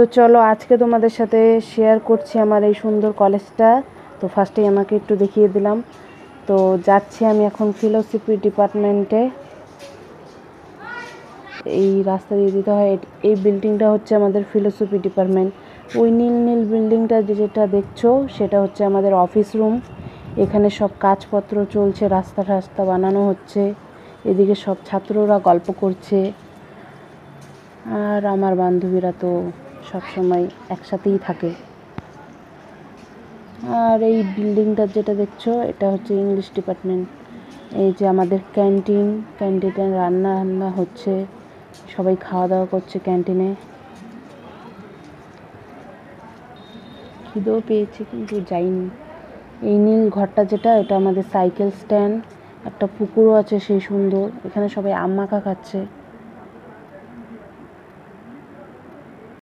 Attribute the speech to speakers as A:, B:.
A: তো চলো আজকে তোমাদের সাথে শেয়ার করছি আমার এই সুন্দর কলেজটা। তো ফার্স্টেই আমাকে একটু দেখিয়ে দিলাম। তো যাচ্ছি আমি এখন ফিলোসফি ডিপার্টমেন্টে। এই রাস্তা দিয়ে দিতে হয়। এই বিল্ডিংটা হচ্ছে আমাদের ফিলোসফি ডিপার্টমেন্ট। ওই নীল নীল বিল্ডিংটা যেটা দেখছো সেটা হচ্ছে আমাদের অফিস রুম। এখানে সব কাজপত্র চলছে, রাস্তা টাস্তা বানানো হচ্ছে। এদিকে সব ছাত্ররা গল্প করছে, আর আমার বান্ধবীরা তো সবসময় একসাথেই থাকে। আর এই বিল্ডিংটা যেটা দেখছো এটা হচ্ছে ইংলিশ ডিপার্টমেন্ট। এই যে আমাদের ক্যান্টিনে রান্না হচ্ছে, সবাই খাওয়া দাওয়া করছে ক্যান্টিনে। খিদেও পেয়েছে কিন্তু যাইনি। এই নীল ঘরটা যেটা, এটা আমাদের সাইকেল স্ট্যান্ড। একটা পুকুরও আছে সেই সুন্দর, এখানে সবাই আম মাখা খাচ্ছে।